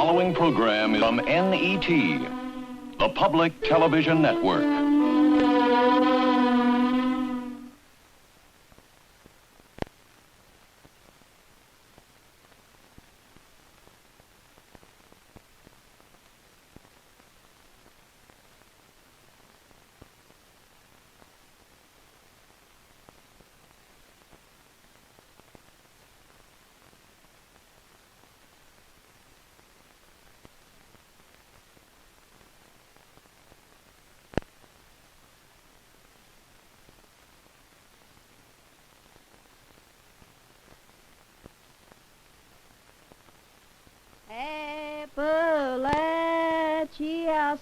following program is from NET, the Public Television Network. Appalachia,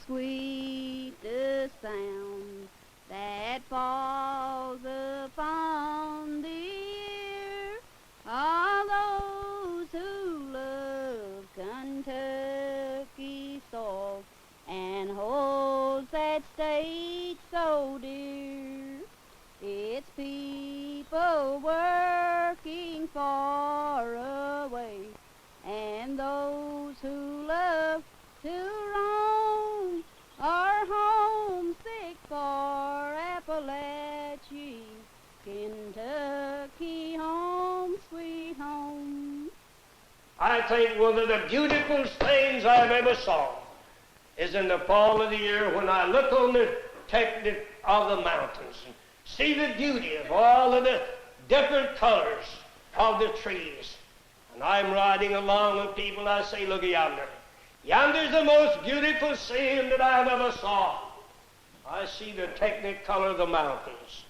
sweet the sound that falls upon the ear. All those who love Kentucky soil and holds that state so dear. It's people working far away, and those who love to roam are homesick for Appalachia, Kentucky, home, sweet home. I think one of the beautiful things I've ever saw is in the fall of the year when I look on the technique of the mountains and see the beauty of all of the different colors of the trees. And I'm riding along with people, I say, look yonder. Yonder's the most beautiful scene that I've ever saw. I see the technicolor of the mountains.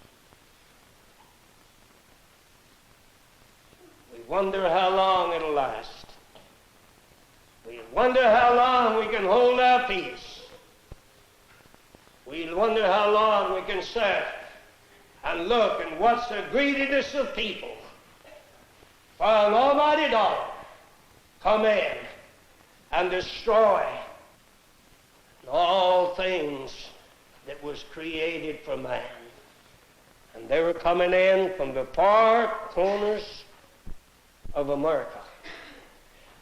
We wonder how long it'll last. We wonder how long we can hold our peace. We wonder how long we can sit and look and watch the greediness of people for an almighty dollar come in and destroy all things that was created for man. And they were coming in from the far corners of America.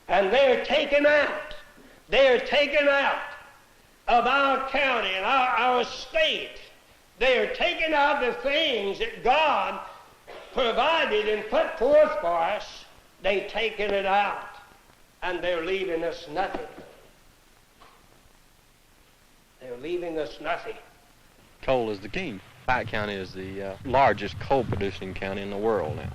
And they're taken out of our county and our state. They're taking out the things that God provided and put forth for us. They've taken it out, and they're leaving us nothing. They're leaving us nothing. Coal is the king. Pike County is the largest coal-producing county in the world now.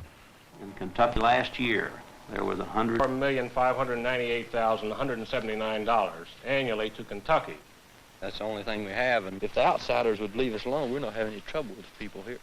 In Kentucky last year, there was $4,598,179 annually to Kentucky. That's the only thing we have, and if the outsiders would leave us alone, we're not having any trouble with the people here.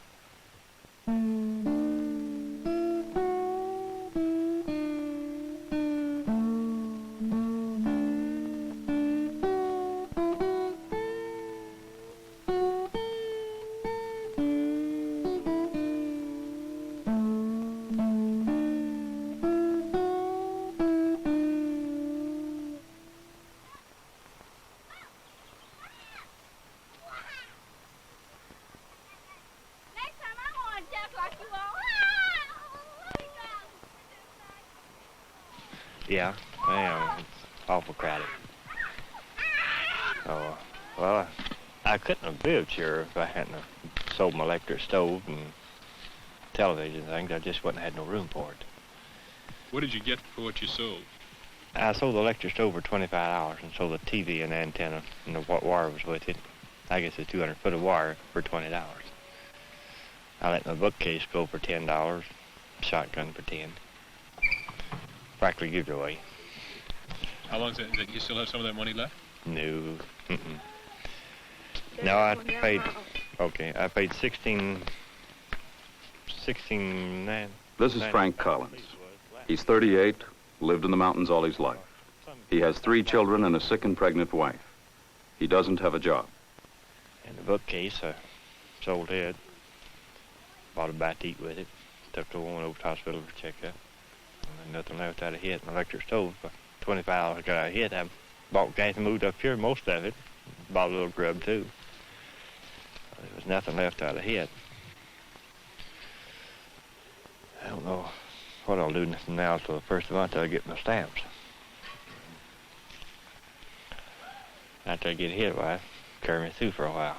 Yeah, I am. It's awful crowded. Oh, well, I couldn't have lived here if I hadn't have sold my electric stove and television things. I just wouldn't have had no room for it. What did you get for what you sold? I sold the electric stove for $25 and sold the TV and the antenna and the wire was with it. I guess it's 200 foot of wire for $20. I let my bookcase go for $10, shotgun for $10. Practically give it away. How long is it? You still have some of that money left? No. No, I paid. Okay, I paid 16. This is Frank Collins. He's 38, lived in the mountains all his life. He has 3 children and a sick and pregnant wife. He doesn't have a job. And the bookcase, I sold it. Bought a bite to eat with it. Took the woman over to the hospital for checkup. And nothing left out of it. An electric stove for $25 got out of it. I bought gas and moved up here, most of it. Bought a little grub too. There was nothing left out of it. I don't know what I'll do now till the first of the month till I get my stamps. After I get hit, why, carry me through for a while.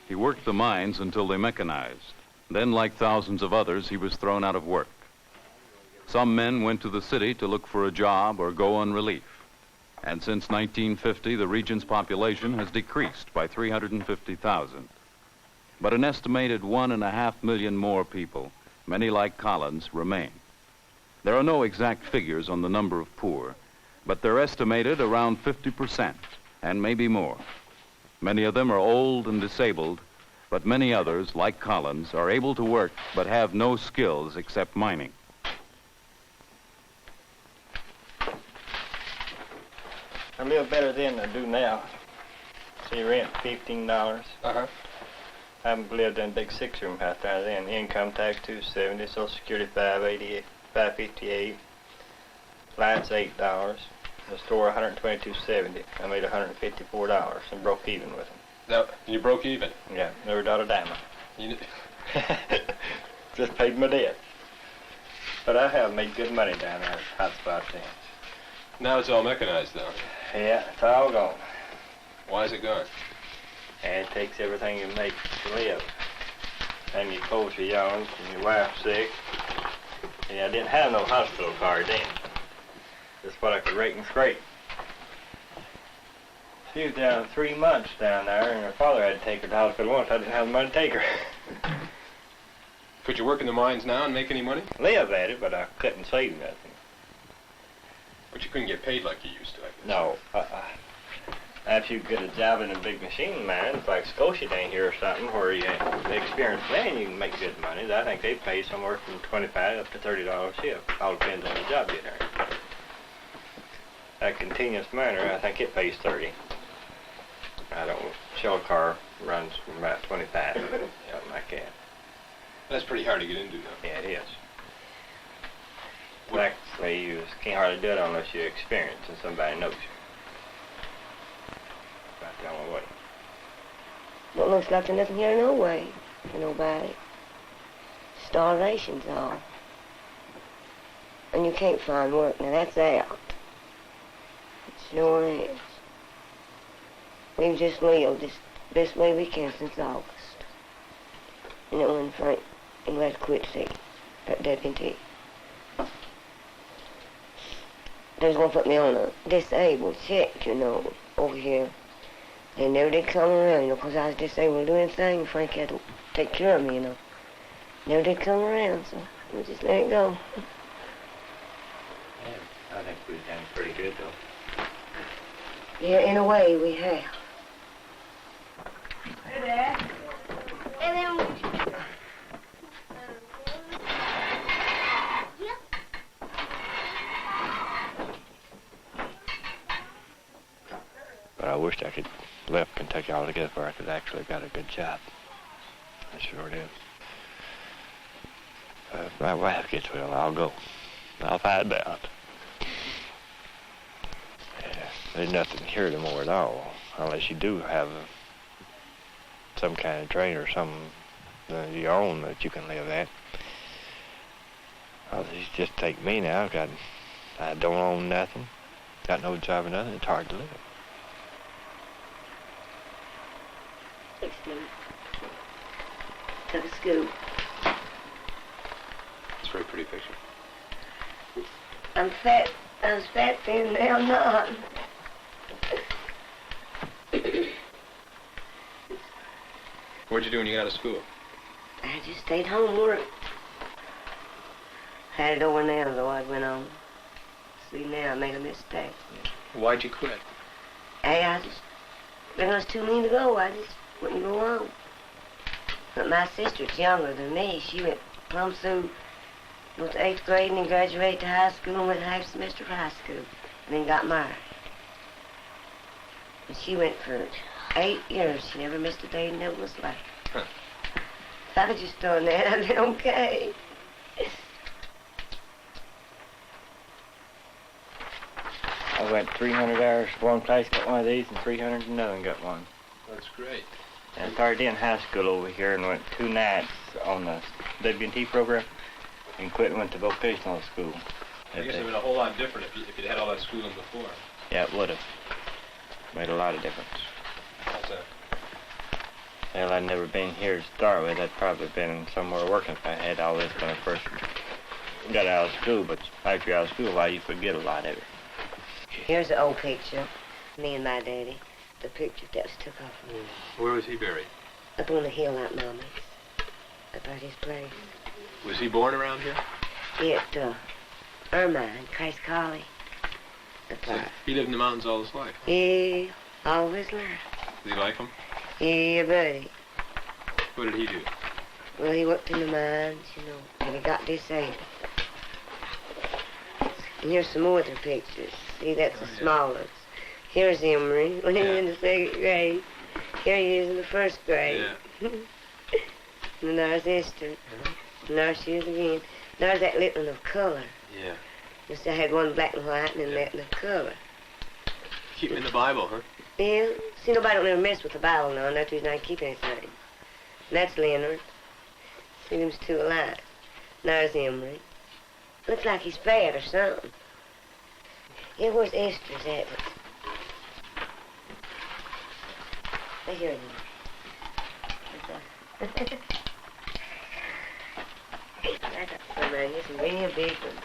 He worked the mines until they mechanized. Then, like thousands of others, he was thrown out of work. Some men went to the city to look for a job or go on relief. And since 1950, the region's population has decreased by 350,000. But an estimated 1.5 million more people, many like Collins, remain. There are no exact figures on the number of poor, but they're estimated around 50%, and maybe more. Many of them are old and disabled, but many others, like Collins, are able to work but have no skills except mining. I live better then than I do now. See, rent $15. Uh-huh. I haven't lived in a big 6-room house down then. Income tax $270, Social Security $588, $558, lights $8. The store $122.70. I made $154 and broke even with them. Now, you broke even? Yeah, never got a dime. You, Just paid my debt. But I have made good money down there at hot spot then. now it's all mechanized, though. Yeah, it's all gone. Why is it gone? And it takes everything you make to live. And your clothes are young, and your wife's sick. And I didn't have no hospital card then. Just what I could rake and scrape. She was down 3 months down there, and her father had to take her to the hospital once. I didn't have the money to take her. Could you work in the mines now and make any money? Live at it, but I couldn't save nothing. But you couldn't get paid like you used to, I guess. No. After you get a job in a big machine mine, like Scotia down here or something, where you have experience then, you can make good money. I think they pay somewhere from $25 up to $30 a shift. All depends on the job you're doing. That continuous miner, I think it pays $30. I don't. Shell car runs from about 25, something like that. That's pretty hard to get into, though. Yeah, it is. Actually, you can't hardly do it unless you're experienced and somebody knows you. About the only way. Well, it looks like there's nothing here no way for nobody. Starvation's all. And you can't find work. Now, that's out. It sure is. We've just lived this best way we can since August. You know, when Frank, he had to quit sick, that deputy. They was gonna put me on a disabled check, you know, over here. They never did come around, you know, 'cause I was disabled to do anything. Frank had to take care of me, you know. Never did come around, so we just let it go. Yeah, I think we've done pretty good, though. Yeah, in a way we have. Hey, Dad. And then... But I wished I could left Kentucky altogether where I could actually got a good job. I sure did. If my wife gets well, I'll go. I'll find out. Yeah, there's nothing here anymore at all, unless you do have some kind of train or something of your own that you can live at. These just take me now. I don't own nothing. Got no job or nothing. It's hard to live. Excuse me. Took a scoop. It's a very pretty picture. I'm fat. I was fat then, now I'm not. What'd you do when you got out of school? I just stayed home work. Had it over now, though I went on. See, now I made a mistake. Why'd you quit? Hey, when I was too mean to go, I just wouldn't go on. But my sister's younger than me. She went plumb through, went to 8th grade and then graduated to high school and went half semester of high school. And then got married. And she went for 8 years. She never missed a day in Nicholas life. Huh. If I just done that, I'd been okay. I went 300 hours to one place, got one of these, and 300 to another and got one. That's great. And I started in high school over here and went 2 nights on the W&T program and quit and went to vocational school. I guess it would have been a whole lot different if you'd had all that schooling before. Yeah, it would have made a lot of difference. How's that? Well, I'd never been here to start with. I'd probably been somewhere working if I had all this when I first got out of school. But after you're out of school, why you forget a lot of it. Here's an old picture, me and my daddy. The picture that was took off of me. Where was he buried? Up on the hill out Mama's. Up at his place. Was he born around here? At Ermine, Christ Colley. So he lived in the mountains all his life. Yeah, all his life. Did he like them? Yeah, buddy. What did he do? Well, he worked in the mines, you know, and he got disabled. And here's some more of the pictures. See, that's the smallest. Here's Emery when he was in the second grade. Here he is in the first grade. Yeah. And there's Esther. And there she is again. There's that little one of color. Yeah. Just I had one black and white and then that in the color. Keep him in the Bible, huh? Yeah. See, nobody don't ever mess with the Bible now, and that's the reason I keep anything. And that's Leonard. See, them's two alike. There's Emery. Looks like he's fat or something. Yeah, where's Esther's at? Right here. Man, here's some real big ones.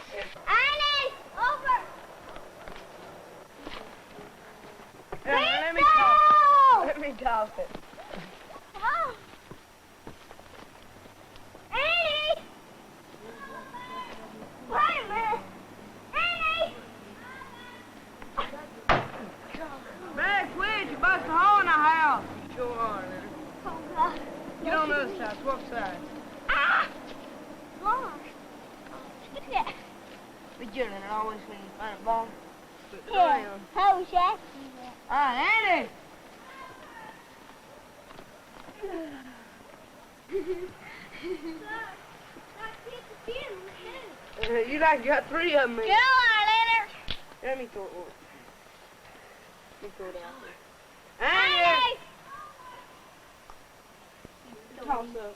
Annie, over. Let me talk. Let me talk it. Oh. Annie. Wait a minute. Annie. Max, quit. You bust a hole in the house. Sure are, Leonard. Oh, God. Get on the other side. Swap sides. Ah! Lord. Look at that. Be good, Leonard. Always when you find a ball. Yeah. How was that? All right, Andy. You like got three of them. Go on, Leonard. Let me throw it one. Let me throw it out there. Annie. Toss up.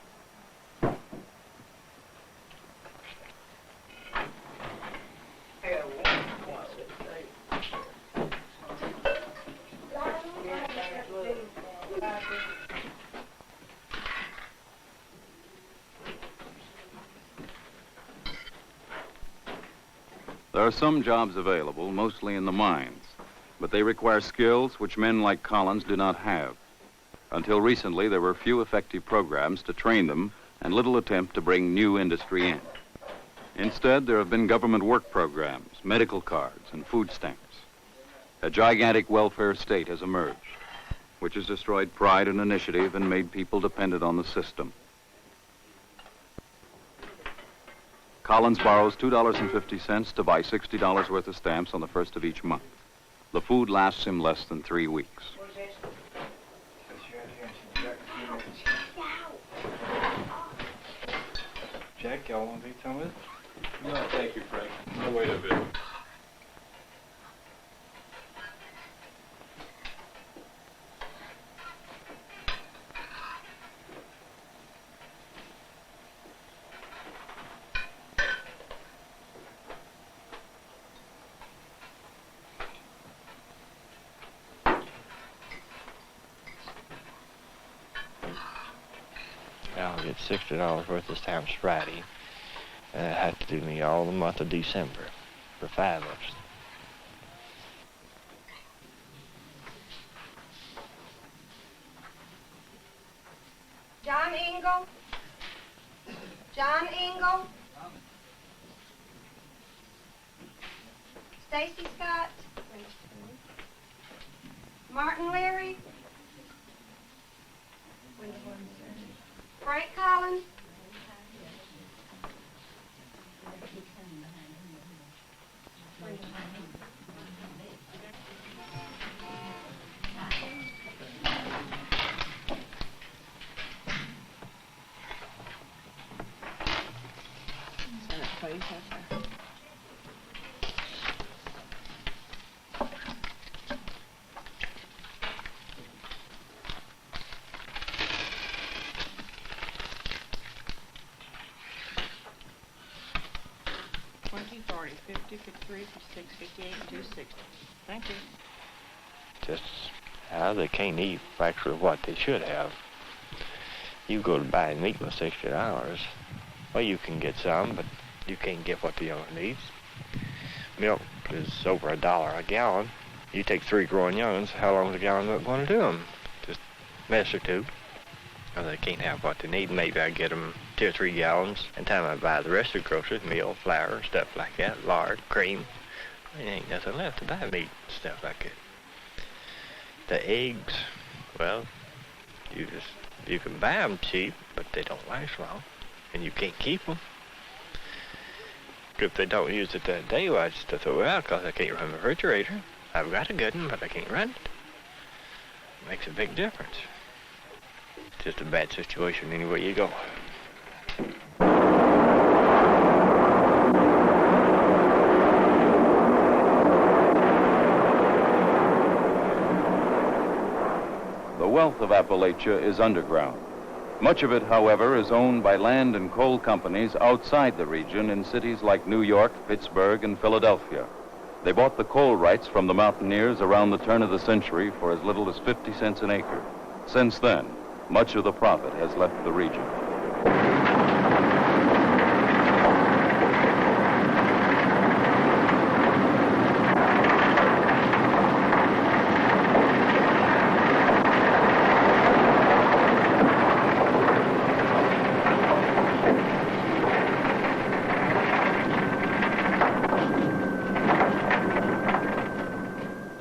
There are some jobs available, mostly in the mines, but they require skills which men like Collins do not have. Until recently, there were few effective programs to train them and little attempt to bring new industry in. Instead, there have been government work programs, medical cards, and food stamps. A gigantic welfare state has emerged, which has destroyed pride and initiative and made people dependent on the system. Collins borrows $2.50 to buy $60 worth of stamps on the first of each month. The food lasts him less than 3 weeks. Jack, y'all want to do something with it? No, thank you, Frank. I'll wait a bit. I'll get $60 worth of stamps Friday. And it had to do me all the month of December for 5 of us. John Ingle. John Ingle. Stacy Scott. Martin Leary. Frank Collins. $20.40. 50, 53, 56, 58, and 260. Thank you. Just how they can't eat actually what they should have. You go to buy meat for $60. Well, you can get some, but you can't get what the young needs. Milk is over $1 a gallon. You take 3 growing young'uns, how long is a gallon milk going to do them? Just a mess or two. Well, they can't have what they need. Maybe I get them 2 or 3 gallons. And time I buy the rest of the groceries, meal, flour, stuff like that, lard, cream. There ain't nothing left to buy meat and stuff like that. The eggs, well, you can buy them cheap, but they don't last long, and you can't keep them. If they don't use it that day, well, I just throw it out because I can't run the refrigerator. I've got a good one, but I can't run it. Makes a big difference. It's just a bad situation anywhere you go. The wealth of Appalachia is underground. Much of it, however, is owned by land and coal companies outside the region in cities like New York, Pittsburgh, and Philadelphia. They bought the coal rights from the mountaineers around the turn of the century for as little as 50 cents an acre. Since then, much of the profit has left the region.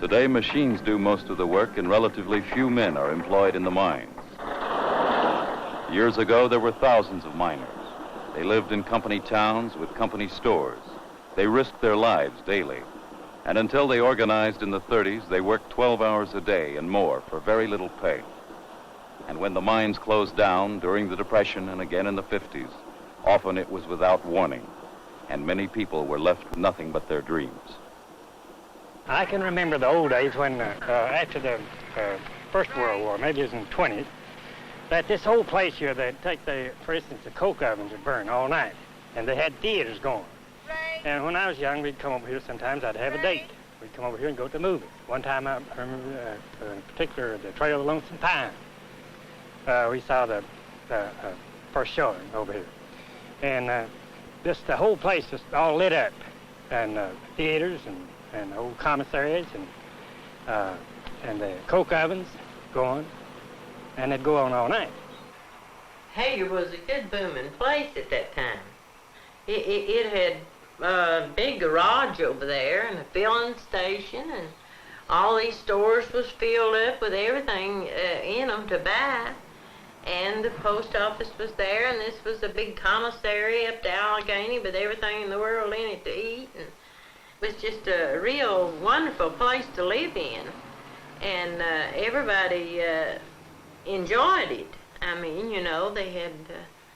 Today, machines do most of the work and relatively few men are employed in the mines. Years ago, there were thousands of miners. They lived in company towns with company stores. They risked their lives daily. And until they organized in the 30s, they worked 12 hours a day and more for very little pay. And when the mines closed down during the Depression and again in the 50s, often it was without warning, and many people were left with nothing but their dreams. I can remember the old days when, after the First World War, maybe it was in the 20s, that this whole place here, they'd take, for instance, the coke ovens would burn all night, and they had theaters going. And when I was young, we'd come over here sometimes, I'd have a date. We'd come over here and go to the movies. One time, I remember, in particular, the Trail of Lonesome Pine. We saw the first showing over here. And just the whole place just all lit up, and theaters and old commissariats and the coke ovens going, and they'd go on all night. Hager was a good booming place at that time. It had a big garage over there and a filling station, and all these stores was filled up with everything in them to buy. And the post office was there, and this was a big commissary up to Allegheny with everything in the world in it to eat. And it was just a real wonderful place to live in. And everybody enjoyed it. I mean, you know, they had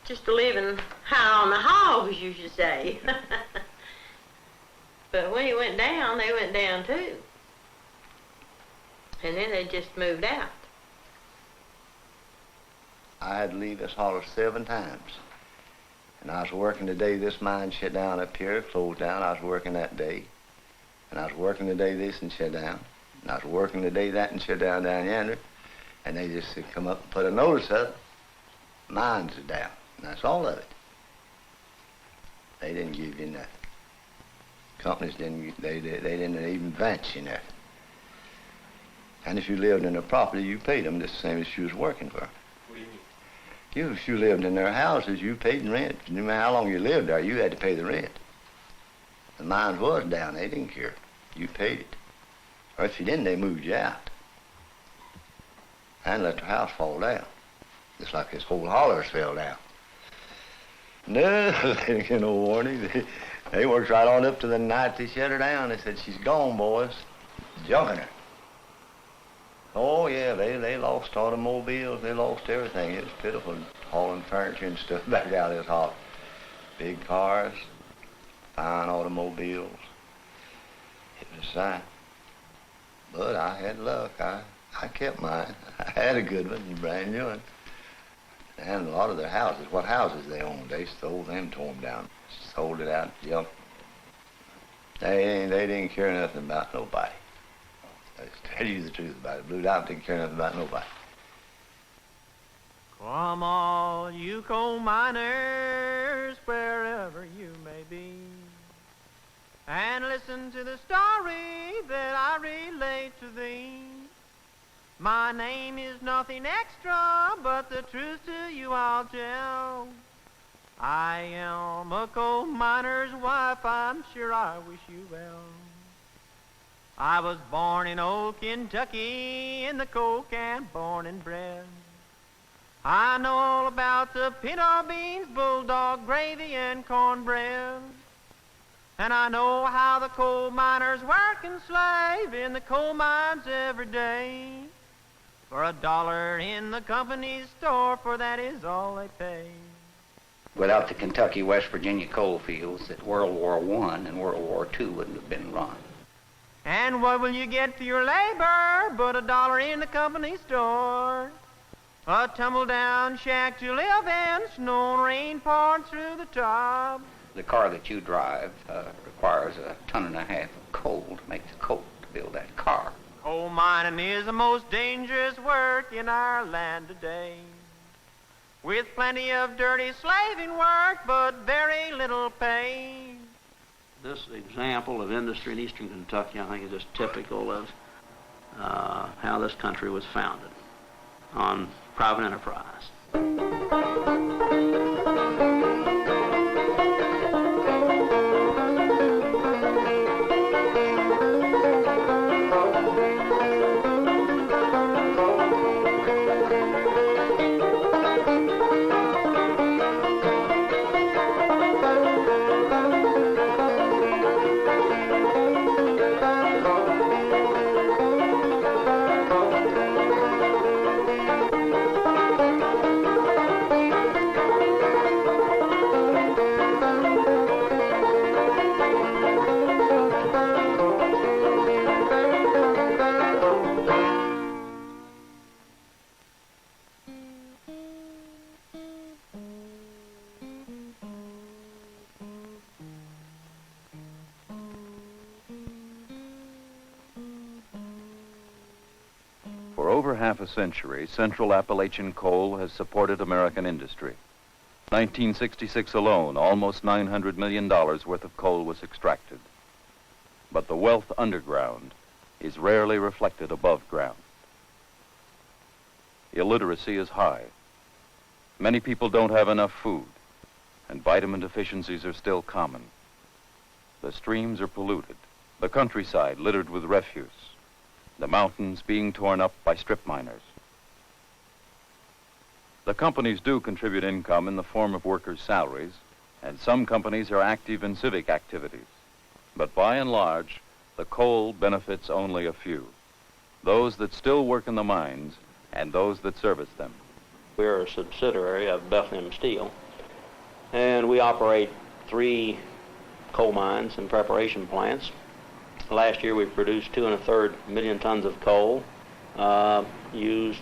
just living high on the hog, as you should say. But when it went down, they went down too. And then they just moved out. I had to leave this holler 7 times. And I was working the day this mine shut down up here, closed down. I was working that day. And I was working the day this and shut down. And I was working the day that and shut down yonder. And they just come up and put a notice up. Mines are down. And that's all of it. They didn't give you nothing. Companies didn't, they didn't even advance you nothing. And if you lived in a property, you paid them just the same as you was working for. What do you mean? If you lived in their houses, you paid rent. No matter how long you lived there, you had to pay the rent. The mines was down, they didn't care. You paid it. Or if you didn't, they moved you out. And let their house fall down. Just like this whole hollers fell down. No, they didn't get no warning. They worked right on up to the night they shut her down. They said, she's gone, boys. Junking her. Oh, yeah, they lost automobiles. They lost everything. It was pitiful hauling furniture and stuff back out of this holler. Big cars, fine automobiles. It was a sight. But I had luck. I kept mine. I had a good one, a brand new one. And a lot of their houses, what houses they owned, they sold them, tore them down. Sold it out, junked. They didn't care nothing about nobody. I just tell you the truth about it. Blue Diamond didn't care nothing about nobody. Come all you coal miners, wherever you may be, and listen to the story that I relate to thee. My name is nothing extra, but the truth to you I'll tell. I am a coal miner's wife, I'm sure I wish you well. I was born in old Kentucky, in the coal camp, born and bred. I know all about the pinto beans, bulldog gravy, and cornbread. And I know how the coal miners work and slave in the coal mines every day. For $1 in the company's store, for that is all they pay. Without the Kentucky, West Virginia coal fields, that World War I and World War II wouldn't have been run. And what will you get for your labor but $1 in the company store? A tumble-down shack to live in, snow and rain pouring through the top. The car that you drive requires 1.5 tons of coal to make the coke to build that car. Coal mining is the most dangerous work in our land today. With plenty of dirty slaving work, but very little pay. This example of industry in eastern Kentucky, I think, is just typical of how this country was founded, on private enterprise. For over half a century, Central Appalachian coal has supported American industry. 1966 alone, almost $900 million worth of coal was extracted. But the wealth underground is rarely reflected above ground. Illiteracy is high. Many people don't have enough food, and vitamin deficiencies are still common. The streams are polluted, the countryside littered with refuse, the mountains being torn up by strip miners. The companies do contribute income in the form of workers' salaries, and some companies are active in civic activities. But by and large, the coal benefits only a few, those that still work in the mines and those that service them. We're a subsidiary of Bethlehem Steel, and we operate 3 coal mines and preparation plants. Last year we produced 2.25 million tons of coal used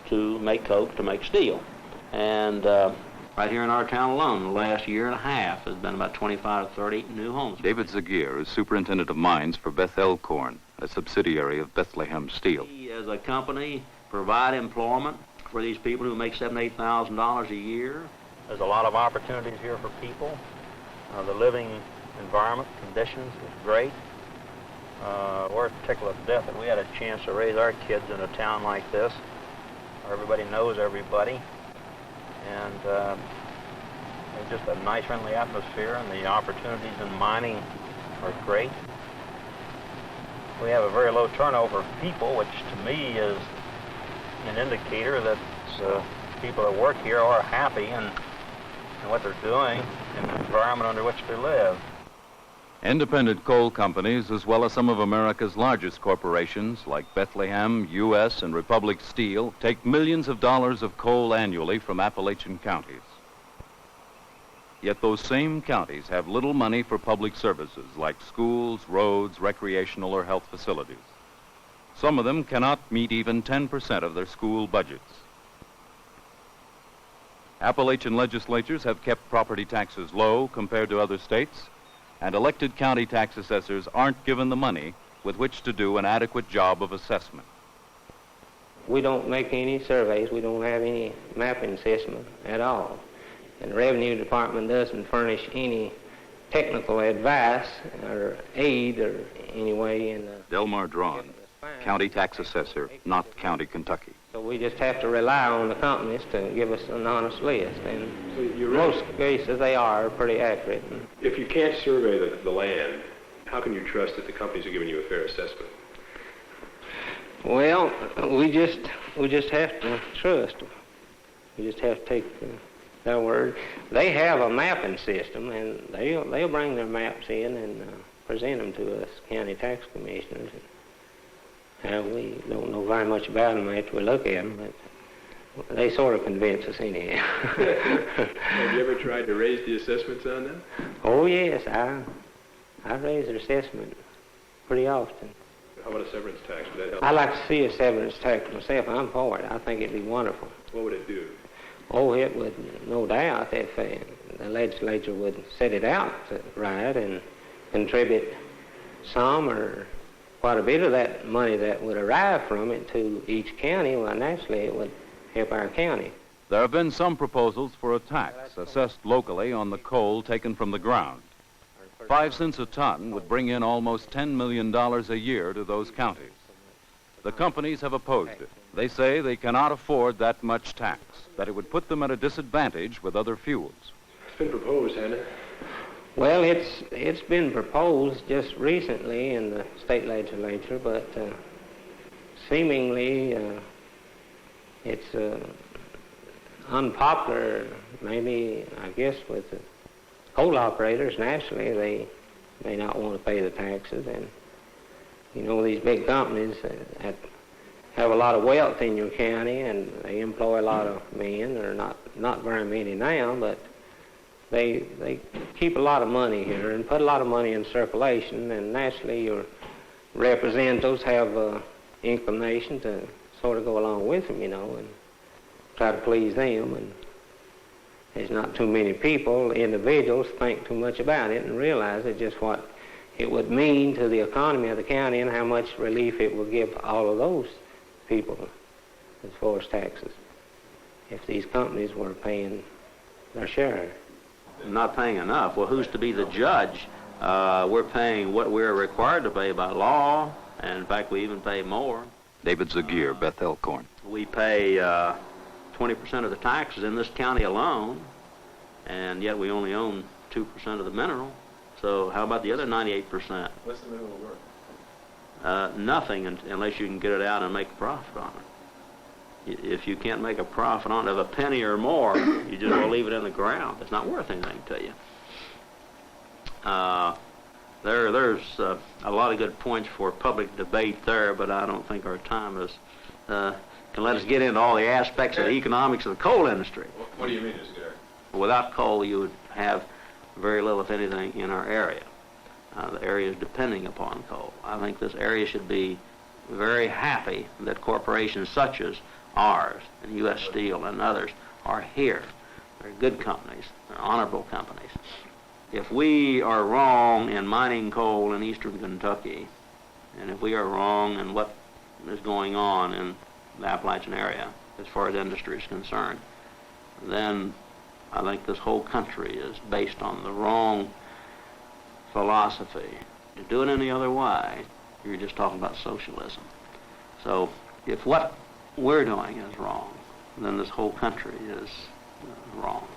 to make coke, to make steel. And right here in our town alone, the last year and a half has been about 25 to 30 new homes. David Zagier is superintendent of mines for Beth Elkhorn, a subsidiary of Bethlehem Steel. We, as a company, provide employment for these people who make $7,000 to $8,000 a year. There's a lot of opportunities here for people. The living environment, conditions is great. We're tickled to death that we had a chance to raise our kids in a town like this, where everybody knows everybody, and it's just a nice, friendly atmosphere, and the opportunities in mining are great. We have a very low turnover of people, which to me is an indicator that people that work here are happy in what they're doing and the environment under which they live. Independent coal companies, as well as some of America's largest corporations, like Bethlehem, U.S., and Republic Steel, take millions of dollars of coal annually from Appalachian counties. Yet those same counties have little money for public services, like schools, roads, recreational or health facilities. Some of them cannot meet even 10% of their school budgets. Appalachian legislatures have kept property taxes low compared to other states, and elected county tax assessors aren't given the money with which to do an adequate job of assessment. We don't make any surveys. We don't have any mapping system at all. And the Revenue Department doesn't furnish any technical advice or aid or any way in the... Delmar Drawn, county tax assessor, not County Kentucky. So we just have to rely on the companies to give us an honest list. And in most cases, they are pretty accurate. If you can't survey the land, how can you trust that the companies are giving you a fair assessment? Well, we just have to trust them. We just have to take their word. They have a mapping system, and they'll bring their maps in and present them to us, county tax commissioners. We don't know very much about them after we look at them, but they sort of convince us anyhow. Have you ever tried to raise the assessments on them? Oh yes, I raise their assessment pretty often. How about a severance tax? Would that help? I like to see a severance tax myself. I'm for it. I think it'd be wonderful. What would it do? Oh, it would, no doubt, if the legislature would set it out right and contribute some or quite a bit of that money that would arrive from it to each county. Well, naturally, it would help our county. There have been some proposals for a tax assessed locally on the coal taken from the ground. 5 cents a ton would bring in almost $10 million a year to those counties. The companies have opposed it. They say they cannot afford that much tax, that it would put them at a disadvantage with other fuels. It's been proposed, hasn't it? Well, it's been proposed just recently in the state legislature, but seemingly it's unpopular, maybe, I guess, with the coal operators. Naturally, they may not want to pay the taxes, and you know, these big companies that have a lot of wealth in your county, and they employ a lot of men, or not very many now, but they keep a lot of money here and put a lot of money in circulation, and naturally your representatives have inclination to sort of go along with them, you know, and try to please them. And there's not too many people, individuals, think too much about it and realize it just what it would mean to the economy of the county and how much relief it would give all of those people as far as taxes if these companies were paying their share. Not paying enough. Well, who's to be the judge? We're paying what we're required to pay by law, and in fact, we even pay more. David Zagier, Beth Elkhorn. We pay 20% of the taxes in this county alone, and yet we only own 2% of the mineral. So how about the other 98%? What's the mineral worth? Nothing unless you can get it out and make a profit on it. If you can't make a profit on it of a penny or more, you just will leave it in the ground. It's not worth anything to you. There's a lot of good points for public debate there, but I don't think our time is can let us get into all the aspects of the economics of the coal industry. What do you mean, Mr. Gary? Without coal, you would have very little, if anything, in our area. The area is depending upon coal. I think this area should be very happy that corporations such as ours and U.S. Steel and others are here. They're good companies. They're honorable companies. If we are wrong in mining coal in eastern Kentucky, and if we are wrong in what is going on in the Appalachian area as far as industry is concerned, then I think this whole country is based on the wrong philosophy. To do it any other way, you're just talking about socialism. So if what we're doing is wrong, then this whole country is wrong.